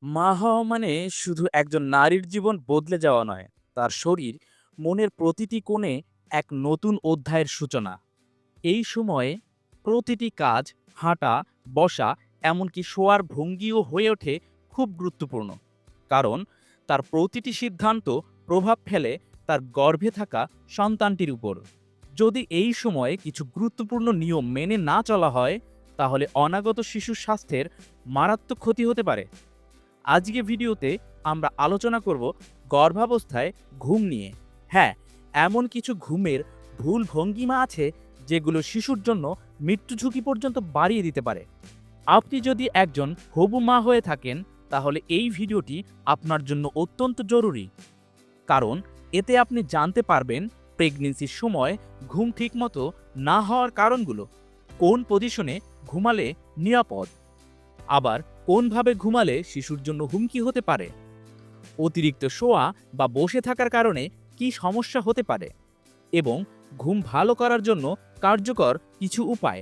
মা হওয়া মানে শুধু একজন নারীর জীবন বদলে যাওয়া নয়, তার শরীর, মনের প্রতিটি কোণে এক নতুন অধ্যায়ের সূচনা। এই সময়ে প্রতিটি কাজ, হাঁটা, বসা, এমনকি শোয়ার ভঙ্গিও হয়ে ওঠে খুব গুরুত্বপূর্ণ। কারণ তার প্রতিটি সিদ্ধান্ত প্রভাব ফেলে তার গর্ভে থাকা সন্তানটির উপর। যদি এই সময়ে কিছু গুরুত্বপূর্ণ নিয়ম মেনে না চলা হয়, তাহলে অনাগত শিশুর স্বাস্থ্যের মারাত্মক ক্ষতি হতে পারে। আজকে ভিডিওতে আমরা আলোচনা করব গর্ভাবস্থায় ঘুম নিয়ে। হ্যাঁ, এমন কিছু ঘুমের ভুল ভঙ্গিমা আছে যেগুলো শিশুর জন্য মৃত্যু ঝুঁকি পর্যন্ত বাড়িয়ে দিতে পারে। আপনি যদি একজন হবু মা হয়ে থাকেন, তাহলে এই ভিডিওটি আপনার জন্য অত্যন্ত জরুরি। কারণ এতে আপনি জানতে পারবেন প্রেগন্যান্সির সময় ঘুম ঠিকমতো না হওয়ার কারণগুলো, কোন পজিশনে ঘুমালে নিরাপদ, আবার কোনভাবে ঘুমালে শিশুর জন্য হুমকি হতে পারে, অতিরিক্ত শোয়া বা বসে থাকার কারণে কি সমস্যা হতে পারে, এবং ঘুম ভালো করার জন্য কার্যকর কিছু উপায়।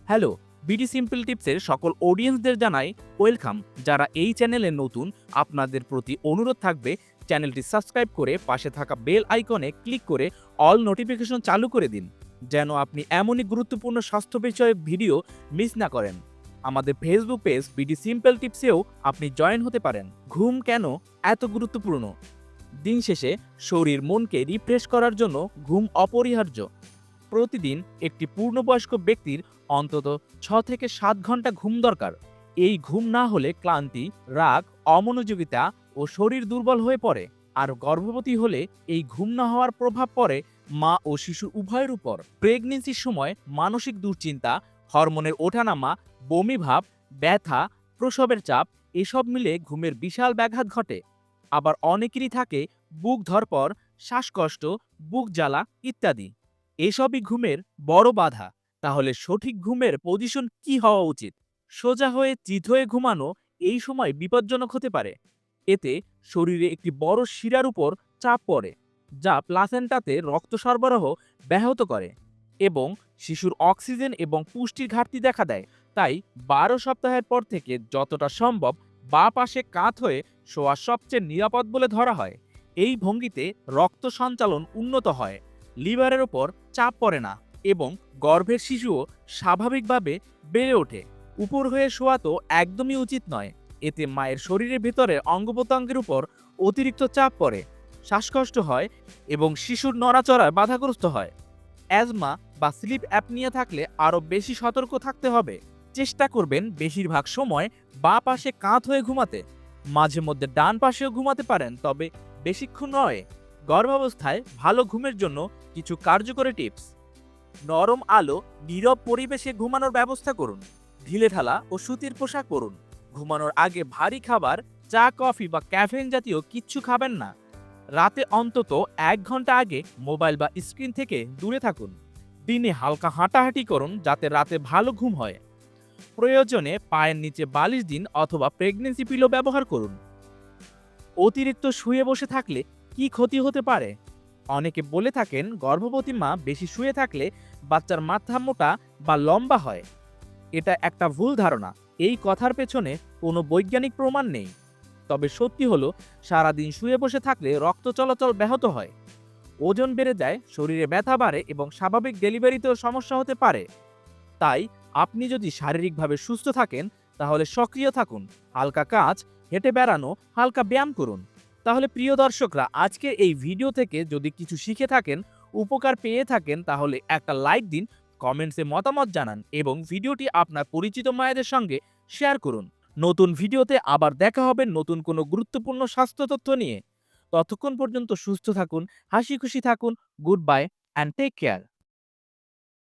হ্যালো, বিডি সিম্পল টিপসের সকল অডিয়েন্সদের জানাই ওয়েলকাম। যারা এই চ্যানেলে নতুন, আপনাদের প্রতি অনুরোধ থাকবে চ্যানেলটি সাবস্ক্রাইব করে পাশে থাকা বেল আইকনে ক্লিক করে অল নোটিফিকেশন চালু করে দিন, যেন আপনি এমনই গুরুত্বপূর্ণ স্বাস্থ্য বিষয়ক ভিডিও মিস না করেন। আমাদের ফেসবুক পেজ বিডি সিম্পল টিপসেও আপনি জয়েন হতে পারেন। ঘুম কেন এত গুরুত্বপূর্ণ? দিন শেষে শরীর মনকে রিফ্রেশ করার জন্য ঘুম অপরিহার্য। প্রতিদিন একটি পূর্ণবয়স্ক ব্যক্তির অন্তত 6 থেকে 7 ঘন্টা ঘুম দরকার। এই ঘুম না হলে ক্লান্তি, রাগ, অমনোযোগিতা ও শরীর দুর্বল হয়ে পড়ে। আর গর্ভবতী হলে এই ঘুম না হওয়ার প্রভাব পড়ে মা ও শিশু উভয়ের উপর। প্রেগনেন্সির সময় মানসিক দুশ্চিন্তা, হরমোনের ওঠানামা, বমি ভাব, ব্যথা, প্রসবের চাপ, এসব মিলে ঘুমের বিশাল ব্যাঘাত ঘটে। আবার অনেকেরই থাকে বুক ধড়ফড়, শ্বাসকষ্ট, বুক জ্বালা ইত্যাদি। এসবই ঘুমের বড় বাধা। তাহলে সঠিক ঘুমের পজিশন কি হওয়া উচিত? সোজা হয়ে চিত হয়ে ঘুমানো এই সময় বিপজ্জনক হতে পারে। এতে শরীরে একটি বড় শিরার উপর চাপ পড়ে, যা প্লাসেন্টাতে রক্ত সরবরাহ ব্যাহত করে এবং শিশুর অক্সিজেন এবং পুষ্টির ঘাটতি দেখা দেয়। তাই 12 সপ্তাহের পর থেকে যতটা সম্ভব বাঁ পাশে কাত হয়ে শোয়া সবচেয়ে নিরাপদ বলে ধরা হয়। এই ভঙ্গিতে রক্ত সঞ্চালন উন্নত হয়, লিভারের ওপর চাপ পড়ে না এবং গর্ভের শিশুও স্বাভাবিকভাবে বেড়ে ওঠে। উপর হয়ে শোয়া তো একদমই উচিত নয়। এতে মায়ের শরীরের ভেতরে অঙ্গ প্রত্যঙ্গের উপর অতিরিক্ত চাপ পড়ে, শ্বাসকষ্ট হয় এবং শিশুর নড়াচড়ায় বাধাগ্রস্ত হয়। অ্যাজমা বা স্লিপ অ্যাপনিয়া থাকলে আরও বেশি সতর্ক থাকতে হবে। চেষ্টা করবেন বেশিরভাগ সময় বাঁ পাশে কাত হয়ে ঘুমাতে। মাঝে মধ্যে ডান পাশেও ঘুমাতে পারেন, তবে বেশিক্ষণ নয়। গর্ভাবস্থায় ভালো ঘুমের জন্য কিছু কার্যকরী টিপস: নরম আলো, নীরব পরিবেশে ঘুমানোর ব্যবস্থা করুন। ঢিলেঢালা ও সুতির পোশাক পরুন। ঘুমানোর আগে ভারী খাবার, চা, কফি বা ক্যাফেইন জাতীয় কিচ্ছু খাবেন না। রাতে অন্তত 1 ঘন্টা আগে মোবাইল বা স্ক্রিন থেকে দূরে থাকুন। দিনে হালকা হাঁটাহাঁটি করুন যাতে রাতে ভালো ঘুম হয়। প্রয়োজনে পায়ের নিচে বালিশ দিন অথবা প্রেগনেন্সি পিলো ব্যবহার করুন। অতিরিক্ত শুয়ে বসে থাকলে কি ক্ষতি হতে পারে? অনেকে বলে থাকেন গর্ভবতী মা বেশি শুয়ে থাকলে বাচ্চার মাথা মোটা বা লম্বা হয়। এটা একটা ভুল ধারণা। এই কথার পেছনে কোনো বৈজ্ঞানিক প্রমাণ নেই। তবে সত্যি হলো, সারাদিন শুয়ে বসে থাকলে রক্ত চলাচল ব্যাহত হয়, ওজন বেড়ে যায়, শরীরে ব্যথা বাড়ে এবং স্বাভাবিক ডেলিভারিতেও সমস্যা হতে পারে। তাই আপনি যদি শারীরিকভাবে সুস্থ থাকেন, তাহলে সক্রিয় থাকুন, হালকা কাজ, হেঁটে বেড়ানো, হালকা ব্যায়াম করুন। তাহলে প্রিয় দর্শকরা, আজকের এই ভিডিও থেকে যদি কিছু শিখে থাকেন, উপকার পেয়ে থাকেন, তাহলে একটা লাইক দিন, কমেন্টসে মতামত জানান এবং ভিডিওটি আপনার পরিচিত মায়েদের সঙ্গে শেয়ার করুন। নতুন ভিডিওতে আবার দেখা হবে নতুন কোনো গুরুত্বপূর্ণ স্বাস্থ্য তথ্য নিয়ে। ততক্ষণ পর্যন্ত সুস্থ থাকুন, হাসি খুশি থাকুন। Good bye and take care.